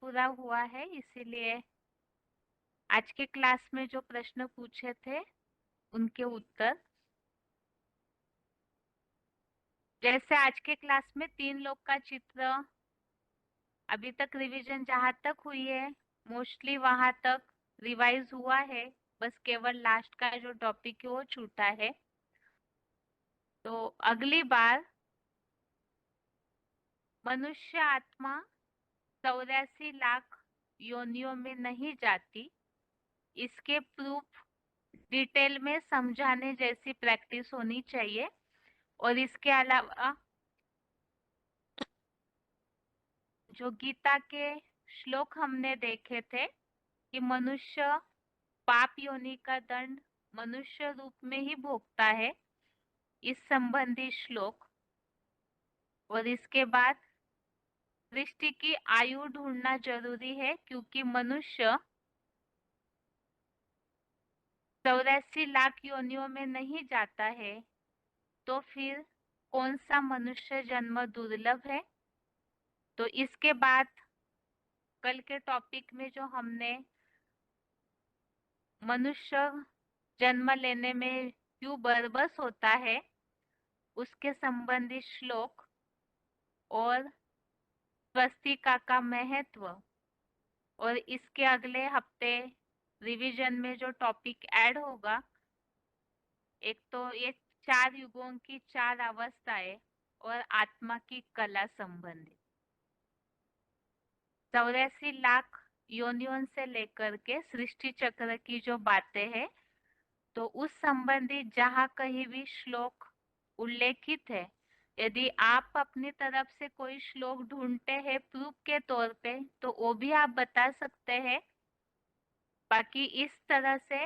पूरा हुआ है, इसीलिए आज के क्लास में जो प्रश्न पूछे थे उनके उत्तर। जैसे आज के क्लास में 3 लोग का चित्र, अभी तक रिवीजन जहां तक हुई है मोस्टली वहां तक रिवाइज हुआ है। बस केवल लास्ट का जो टॉपिक है वो छूटा है। तो अगली बार मनुष्य आत्मा 84 लाख योनियों में नहीं जाती, इसके प्रूफ डिटेल में समझाने जैसी प्रैक्टिस होनी चाहिए। और इसके अलावा जो गीता के श्लोक हमने देखे थे कि मनुष्य पाप योनि का दंड मनुष्य रूप में ही भोगता है, इस संबंधी श्लोक। और इसके बाद सृष्टि की आयु ढूंढना जरूरी है, क्योंकि मनुष्य 84 लाख योनियों में नहीं जाता है, तो फिर कौन सा मनुष्य जन्म दुर्लभ है। तो इसके बाद कल के टॉपिक में जो हमने मनुष्य जन्म लेने में क्यों बरबस होता है उसके संबंधी श्लोक और स्वस्तिका का महत्व, और इसके अगले हफ्ते रिवीजन में जो टॉपिक ऐड होगा, एक तो ये 4 युगों की 4 अवस्थाएं और आत्मा की कला संबंधी 84 लाख योनियों से लेकर के सृष्टि चक्र की जो बातें हैं, तो उस संबंधी जहाँ कहीं भी श्लोक उल्लेखित है, यदि आप अपनी तरफ से कोई श्लोक ढूंढते हैं प्रूफ के तौर पे, तो वो भी आप बता सकते हैं। बाकी इस तरह से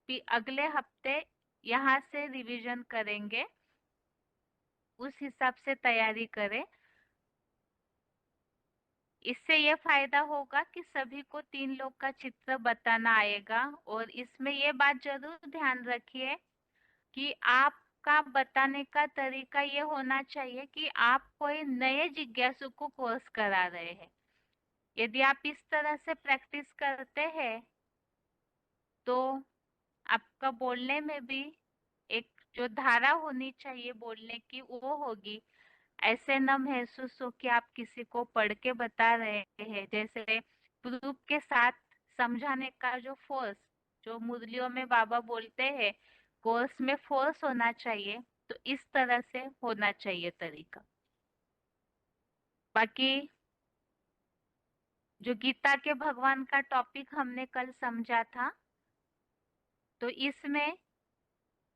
भी अगले हफ्ते यहाँ से रिवीजन करेंगे, उस हिसाब से तैयारी करें। इससे ये फायदा होगा कि सभी को 3 लोग का चित्र बताना आएगा। और इसमें ये बात जरूर ध्यान रखिए कि आपका बताने का तरीका ये होना चाहिए कि आप कोई नए जिज्ञासु को कोर्स करा रहे हैं। यदि आप इस तरह से प्रैक्टिस करते हैं तो आपका बोलने में भी एक जो धारा होनी चाहिए बोलने की वो होगी। ऐसे न महसूस हो कि आप किसी को पढ़ के बता रहे हैं। जैसे प्रूफ के साथ समझाने का जो फोर्स, जो मुरलियों में बाबा बोलते हैं कोर्स में फोर्स होना चाहिए, तो इस तरह से होना चाहिए तरीका। बाकी जो गीता के भगवान का टॉपिक हमने कल समझा था, तो इसमें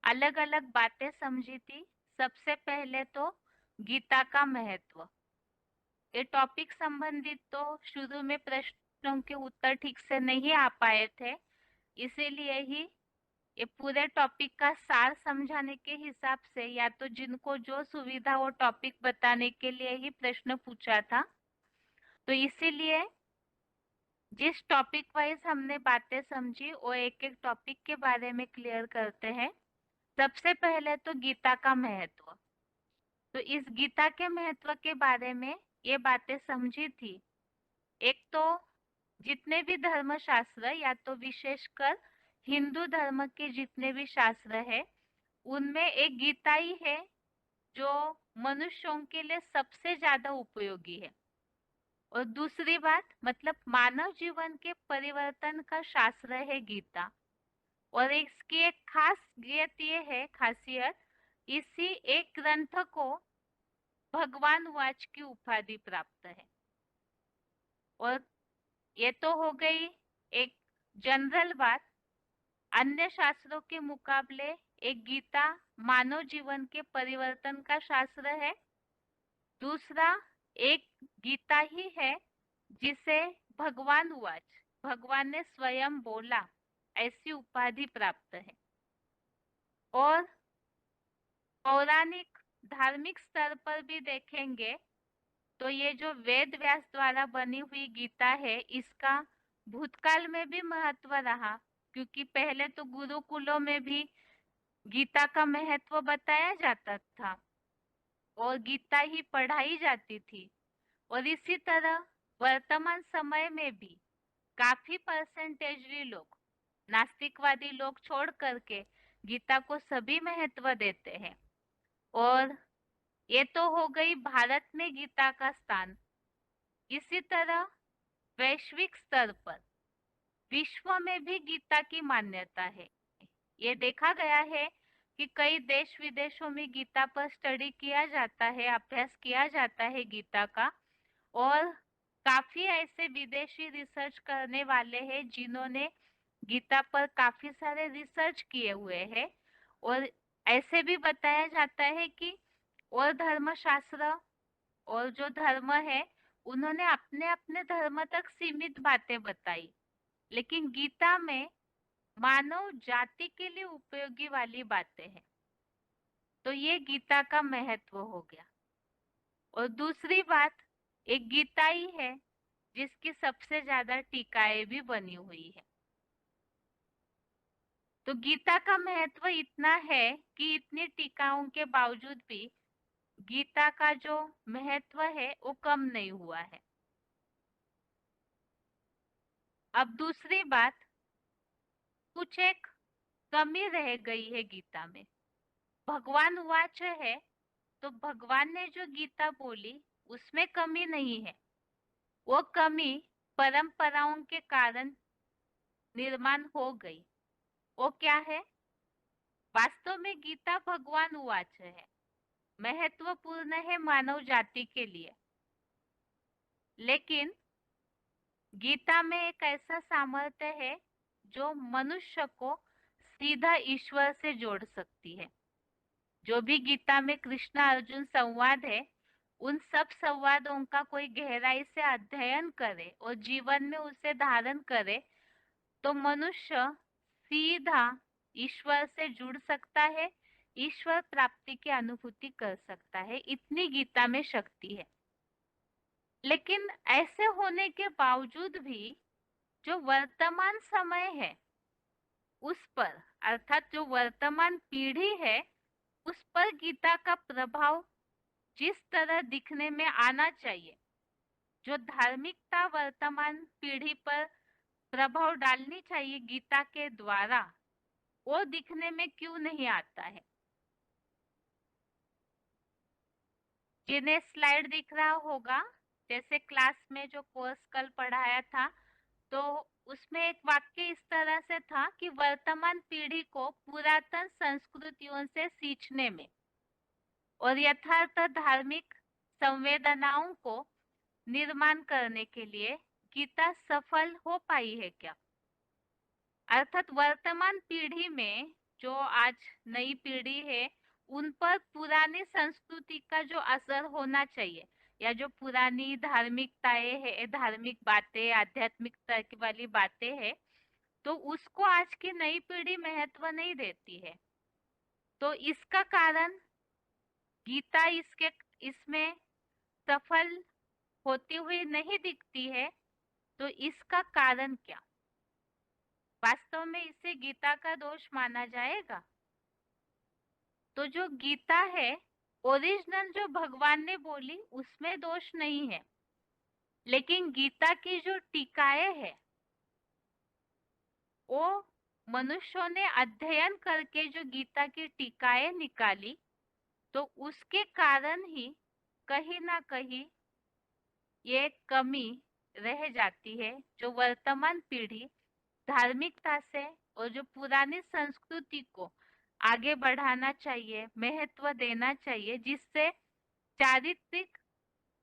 अलग अलग बातें समझी थी। सबसे पहले तो गीता का महत्व, ये टॉपिक संबंधित तो शुरू में प्रश्नों के उत्तर ठीक से नहीं आ पाए थे, इसीलिए ही ये पूरे टॉपिक का सार समझाने के हिसाब से या तो जिनको जो सुविधा वो टॉपिक बताने के लिए ही प्रश्न पूछा था। तो इसीलिए जिस टॉपिक वाइज हमने बातें समझी वो एक एक टॉपिक के बारे में क्लियर करते हैं। सबसे पहले तो गीता का महत्व। तो इस गीता के महत्व के बारे में ये बातें समझी थी। एक तो जितने भी धर्म शास्त्र या तो विशेषकर हिंदू धर्म के जितने भी शास्त्र है उनमें एक गीता ही है जो मनुष्यों के लिए सबसे ज्यादा उपयोगी है। और दूसरी बात मतलब मानव जीवन के परिवर्तन का शास्त्र है गीता। और इसकी एक खासियत इसी एक ग्रंथ को भगवान वाच की उपाधि प्राप्त है। और ये तो हो गई एक जनरल बात। अन्य शास्त्रों के मुकाबले एक गीता मानव जीवन के परिवर्तन का शास्त्र है। दूसरा, एक गीता ही है जिसे भगवान वाच, भगवान ने स्वयं बोला, ऐसी उपाधि प्राप्त है। और पौराणिक धार्मिक स्तर पर भी देखेंगे तो ये जो वेद व्यास द्वारा बनी हुई गीता है इसका भूतकाल में भी महत्व रहा, क्योंकि पहले तो गुरुकुलों में भी गीता का महत्व बताया जाता था और गीता ही पढ़ाई जाती थी। और इसी तरह वर्तमान समय में भी काफी परसेंटेजली लोग, नास्तिकवादी लोग छोड़ करके गीता को सभी महत्व देते हैं। और ये तो हो गई भारत में गीता का स्थान। इसी तरह वैश्विक स्तर पर विश्व में भी गीता की मान्यता है। ये देखा गया है कि कई देश विदेशों में गीता पर स्टडी किया जाता है, अभ्यास किया जाता है गीता का। और काफी ऐसे विदेशी रिसर्च करने वाले हैं जिन्होंने गीता पर काफी सारे रिसर्च किए हुए हैं। और ऐसे भी बताया जाता है कि और धर्मशास्त्र और जो धर्म है उन्होंने अपने अपने धर्म तक सीमित बातें बताई, लेकिन गीता में मानव जाति के लिए उपयोगी वाली बातें हैं। तो ये गीता का महत्व हो गया। और दूसरी बात, एक गीता ही है जिसकी सबसे ज्यादा टीकाएं भी बनी हुई है। तो गीता का महत्व इतना है कि इतनी टीकाओं के बावजूद भी गीता का जो महत्व है वो कम नहीं हुआ है। अब दूसरी बात, कुछ एक कमी रह गई है गीता में। भगवान वाच है, तो भगवान ने जो गीता बोली उसमें कमी नहीं है। वो कमी परंपराओं के कारण निर्माण हो गई। वो क्या है? वास्तव में गीता भगवान वाच है, महत्वपूर्ण है मानव जाति के लिए। लेकिन गीता में एक ऐसा सामर्थ्य है जो मनुष्य को सीधा ईश्वर से जोड़ सकती है। जो भी गीता में कृष्ण अर्जुन संवाद है, उन सब संवादों का कोई गहराई से अध्ययन करे और जीवन में उसे धारण करे तो मनुष्य सीधा ईश्वर से जुड़ सकता है, ईश्वर प्राप्ति की अनुभूति कर सकता है। इतनी गीता में शक्ति है। लेकिन ऐसे होने के बावजूद भी जो वर्तमान समय है उस पर, अर्थात जो वर्तमान पीढ़ी है उस पर गीता का प्रभाव जिस तरह दिखने में आना चाहिए, जो धार्मिकता वर्तमान पीढ़ी पर प्रभाव डालनी चाहिए गीता के द्वारा, वो दिखने में क्यों नहीं आता है। जिन्हें स्लाइड दिख रहा होगा, जैसे क्लास में जो कोर्स कल पढ़ाया था, तो उसमें एक वाक्य इस तरह से था कि वर्तमान पीढ़ी को पुरातन संस्कृतियों से सींचने में और यथार्थ धार्मिक संवेदनाओं को निर्माण करने के लिए गीता सफल हो पाई है क्या? अर्थात वर्तमान पीढ़ी में जो आज नई पीढ़ी है उन पर पुरानी संस्कृति का जो असर होना चाहिए, या जो पुरानी धार्मिकताएं है, धार्मिक बातें, आध्यात्मिकता की वाली बातें है, तो उसको आज की नई पीढ़ी महत्व नहीं देती है। तो इसका कारण गीता इसमें सफल होती हुई नहीं दिखती है। तो इसका कारण क्या? वास्तव में इसे गीता का दोष माना जाएगा? तो जो गीता है ओरिजिनल जो भगवान ने बोली उसमें दोष नहीं है, लेकिन गीता की जो टीकाएं है वो मनुष्यों ने अध्ययन करके जो गीता की टीकाएं निकाली, तो उसके कारण ही कहीं ना कहीं ये कमी रह जाती है, जो वर्तमान पीढ़ी धार्मिकता से और जो पुरानी संस्कृति को आगे बढ़ाना चाहिए, महत्व देना चाहिए, जिससे चारित्रिक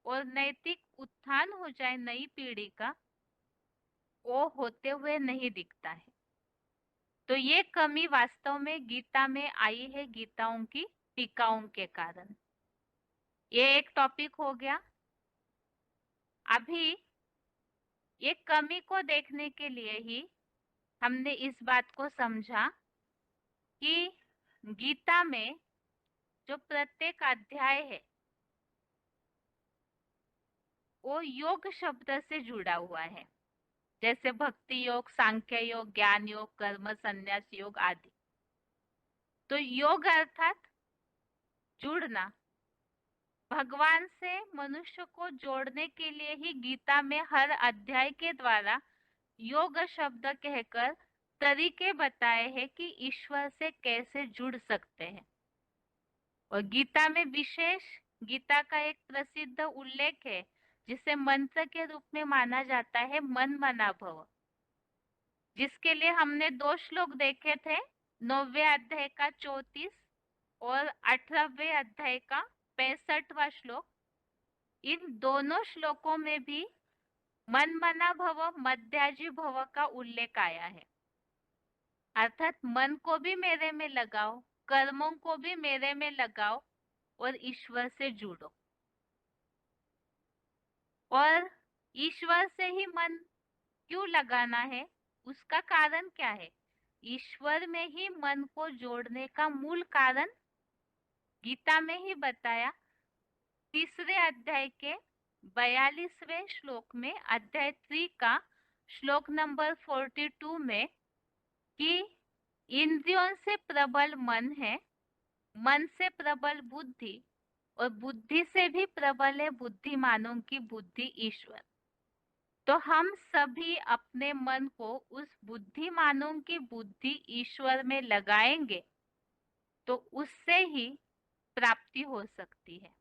और नैतिक उत्थान हो जाए नई पीढ़ी का, वो होते हुए नहीं दिखता है। तो ये कमी वास्तव में गीता में आई है, गीताओं की टीकाओं के कारण। ये एक टॉपिक हो गया। अभी ये कमी को देखने के लिए ही हमने इस बात को समझा कि गीता में जो प्रत्येक अध्याय है वो योग शब्द से जुड़ा हुआ है, जैसे भक्ति योग, सांख्य योग, ज्ञान योग, कर्म संन्यास योग आदि। तो योग अर्थात जुड़ना, भगवान से मनुष्य को जोड़ने के लिए ही गीता में हर अध्याय के द्वारा योग शब्द कहकर तरीके बताए हैं कि ईश्वर से कैसे जुड़ सकते हैं। और गीता में विशेष गीता का एक प्रसिद्ध उल्लेख है जिसे मंत्र के रूप में माना जाता है, मन मना भव, जिसके लिए हमने 2 श्लोक देखे थे, 9वें अध्याय का 34 और 18वें अध्याय का 65वां श्लोक। इन दोनों श्लोकों में भी मन मना भव मध्याजी भव का उल्लेख आया है, अर्थात मन को भी मेरे में लगाओ, कर्मों को भी मेरे में लगाओ और ईश्वर से जुड़ो। और ईश्वर से ही मन क्यों लगाना है, उसका कारण क्या है? ईश्वर में ही मन को जोड़ने का मूल कारण गीता में ही बताया। 3रे अध्याय के 42वें श्लोक में, अध्याय 3 का श्लोक नंबर 42 में, कि इंद्रियों से प्रबल मन है, मन से प्रबल बुद्धि, और बुद्धि से भी प्रबल है बुद्धिमानों की बुद्धि ईश्वर। तो हम सभी अपने मन को उस बुद्धिमानों की बुद्धि ईश्वर में लगाएंगे तो उससे ही प्राप्ति हो सकती है।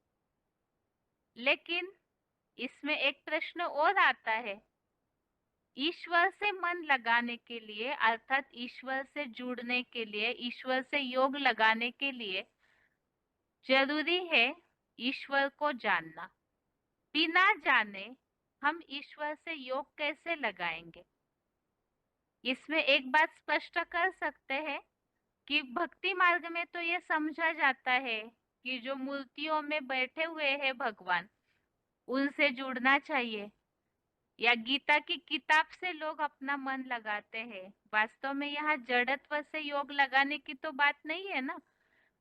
लेकिन इसमें एक प्रश्न और आता है, ईश्वर से मन लगाने के लिए, अर्थात ईश्वर से जुड़ने के लिए, ईश्वर से योग लगाने के लिए जरूरी है ईश्वर को जानना। बिना जाने हम ईश्वर से योग कैसे लगाएंगे? इसमें एक बात स्पष्ट कर सकते हैं कि भक्ति मार्ग में तो ये समझा जाता है कि जो मूर्तियों में बैठे हुए हैं भगवान, उनसे जुड़ना चाहिए, या गीता की किताब से लोग अपना मन लगाते हैं। वास्तव में यहाँ जड़त्व से योग लगाने की तो बात नहीं है ना।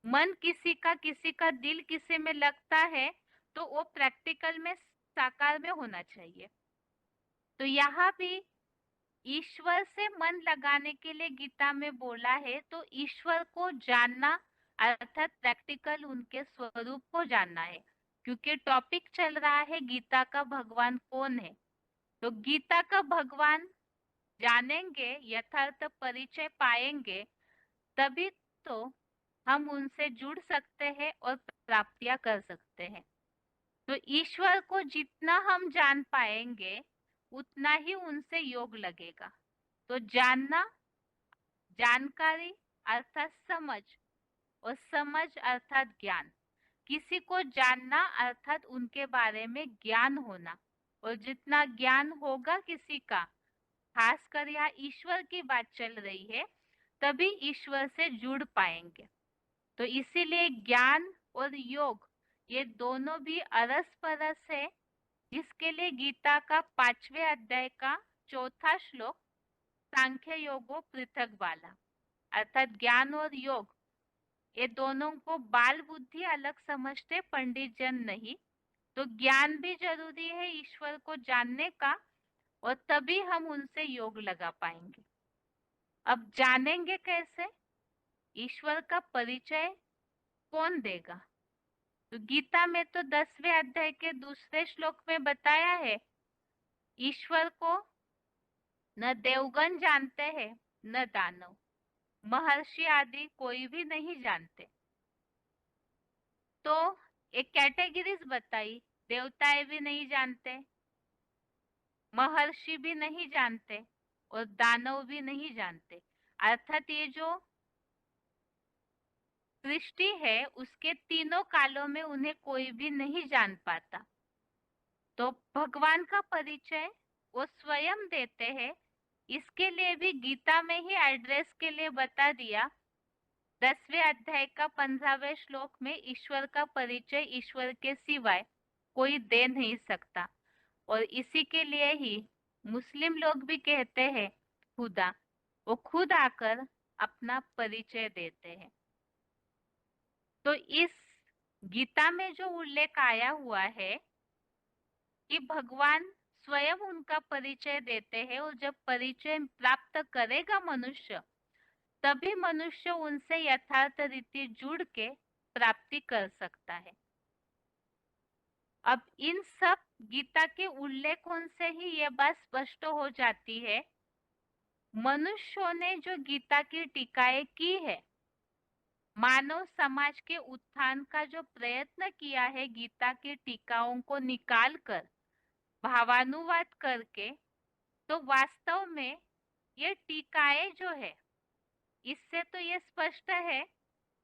मन किसी का दिल किसी में लगता है तो वो प्रैक्टिकल में साकार में होना चाहिए। तो यहाँ भी ईश्वर से मन लगाने के लिए गीता में बोला है, तो ईश्वर को जानना अर्थात प्रैक्टिकल उनके स्वरूप को जानना है, क्योंकि टॉपिक चल रहा है गीता का भगवान कौन है। तो गीता का भगवान जानेंगे, यथार्थ परिचय पाएंगे, तभी तो हम उनसे जुड़ सकते हैं और प्राप्तियां कर सकते हैं। तो ईश्वर को जितना हम जान पाएंगे उतना ही उनसे योग लगेगा। तो जानना, जानकारी अर्थात समझ, और समझ अर्थात ज्ञान। किसी को जानना अर्थात उनके बारे में ज्ञान होना, और जितना ज्ञान होगा किसी का, खासकर यहाँ ईश्वर की बात चल रही है, तभी ईश्वर से जुड़ पाएंगे। तो इसीलिए ज्ञान और योग ये दोनों भी अरस परस है, जिसके लिए गीता का 5वें अध्याय का 4था श्लोक सांख्य योगो पृथक बाला, अर्थात ज्ञान और योग ये दोनों को बाल बुद्धि अलग समझते, पंडित जन नहीं। तो ज्ञान भी जरूरी है ईश्वर को जानने का, और तभी हम उनसे योग लगा पाएंगे। अब जानेंगे कैसे? ईश्वर का परिचय कौन देगा? तो गीता में तो 10वें अध्याय के 2 श्लोक में बताया है, ईश्वर को न देवगण जानते हैं न दानव, महर्षि आदि कोई भी नहीं जानते। तो एक कैटेगरीज बताई, देवताएं भी नहीं जानते, महर्षि भी नहीं जानते, और दानव भी नहीं जानते। अर्थात ये जो सृष्टि है उसके तीनों कालों में उन्हें कोई भी नहीं जान पाता। तो भगवान का परिचय वो स्वयं देते हैं। इसके लिए भी गीता में ही एड्रेस के लिए बता दिया, 10वें अध्याय का 15वें श्लोक में, ईश्वर का परिचय ईश्वर के सिवाय कोई दे नहीं सकता। और इसी के लिए ही मुस्लिम लोग भी कहते हैं खुदा, वो खुद आकर अपना परिचय देते हैं। तो इस गीता में जो उल्लेख आया हुआ है कि भगवान स्वयं उनका परिचय देते हैं, और जब परिचय प्राप्त करेगा मनुष्य, तभी मनुष्य उनसे यथार्थ रीति जुड़ के प्राप्ति कर सकता है। अब इन सब गीता के उल्लेखों से ही ये बात स्पष्ट हो जाती है, मनुष्यों ने जो गीता की टीकाएं की है, मानव समाज के उत्थान का जो प्रयत्न किया है गीता की टीकाओं को निकाल कर भावानुवाद करके, तो वास्तव में ये टीकाएं जो है, इससे तो ये स्पष्ट है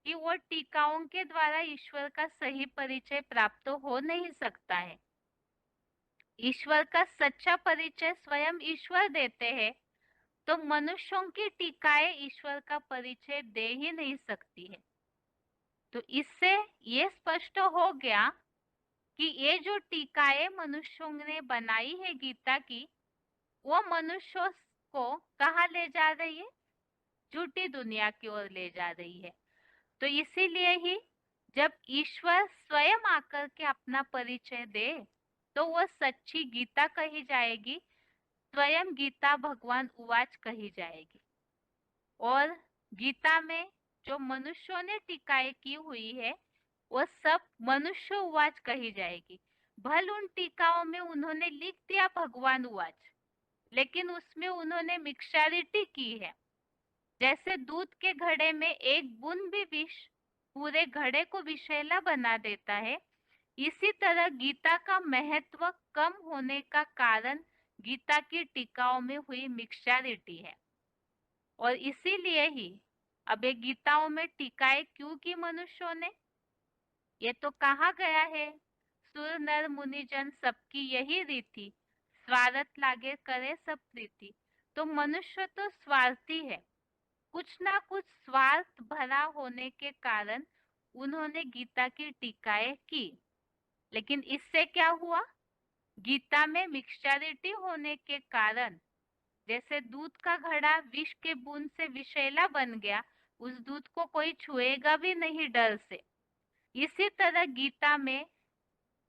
कि वो टीकाओं के द्वारा ईश्वर का सही परिचय प्राप्त हो नहीं सकता है। ईश्वर का सच्चा परिचय स्वयं ईश्वर देते हैं, तो मनुष्यों की टीकाएं ईश्वर का परिचय दे ही नहीं सकती है। तो इससे ये स्पष्ट हो गया कि ये जो टीकाएं मनुष्यों ने बनाई है गीता की, वो मनुष्यों को कहाँ ले जा रही है? झूठी दुनिया की ओर ले जा रही है। तो इसीलिए ही जब ईश्वर स्वयं आकर के अपना परिचय दे, तो वो सच्ची गीता कही जाएगी, स्वयं गीता भगवान उवाच कही जाएगी। और गीता में जो मनुष्यों ने टीकाएं की हुई है, वो सब मनुष्य उवाच कही जाएगी। भल उन टीकाओं में उन्होंने लिख दिया भगवान उवाच, लेकिन उसमें उन्होंने मिक्सचरिटी की है। जैसे दूध के घड़े में एक बूंद भी विष पूरे घड़े को विषैला बना देता है, इसी तरह गीता का महत्व कम होने का कारण गीता की टीकाओं में हुई मिक्सचरिटी है। और इसीलिए ही अब ये गीताओं में टीकाएं क्यों की मनुष्यों ने, ये तो कहा गया है, सुर नर मुनिजन सबकी यही रीति, स्वार्थ लागे करे सब प्रीति। तो मनुष्य तो स्वार्थी है, कुछ ना कुछ स्वार्थ भरा होने के कारण उन्होंने गीता की टीकाएं की। लेकिन इससे क्या हुआ? गीता में मिक्सचरिटी होने के कारण, जैसे दूध का घड़ा विष के बूंद से विषैला बन गया, उस दूध को कोई छुएगा भी नहीं डर से। इसी तरह गीता में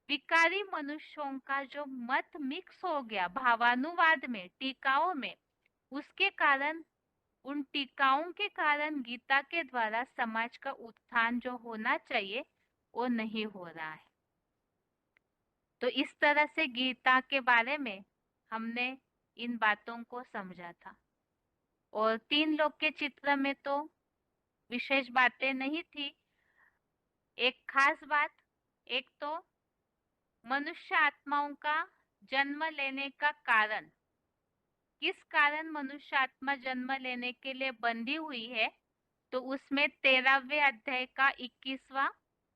विकारी मनुष्यों का जो मत मिक्स हो गया भावानुवाद में, टीकाओं में, उसके कारण, उन टीकाओं के कारण गीता के द्वारा समाज का उत्थान जो होना चाहिए वो नहीं हो रहा है। तो इस तरह से गीता के बारे में हमने इन बातों को समझा था। और तीन लोक के चित्र में तो विशेष बातें नहीं थी। एक खास बात, एक तो मनुष्य आत्माओं का जन्म लेने का कारण, किस कारण मनुष्य आत्मा जन्म लेने के लिए बंधी हुई है, तो उसमें 13वें अध्याय का 21वां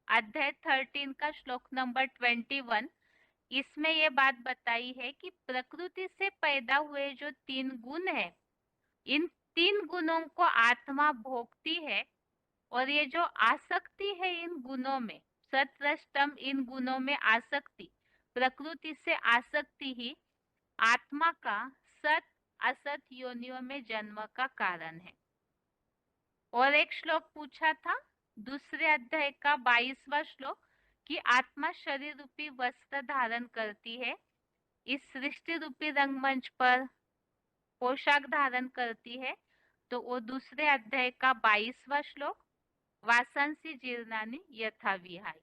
अध्याय 13 का श्लोक नंबर 21, इसमें ये बात बताई है कि प्रकृति से पैदा हुए जो तीन गुण है, इन तीन गुणों को आत्मा भोगती है। और ये जो आसक्ति है इन गुणों में, सत्वस्तम इन गुणों में आसक्ति, प्रकृति से आसक्ति ही आत्मा का सत असत योनियों में जन्म का कारण है। और एक श्लोक पूछा था दूसरे अध्याय का 22वां श्लोक, कि आत्मा शरीर रूपी वस्त्र धारण करती है, इस सृष्टि रूपी रंगमंच पर पोशाक धारण करती है। तो वो दूसरे अध्याय का 22वां श्लोक, वासंसी जीर्णानि यथा विहाय।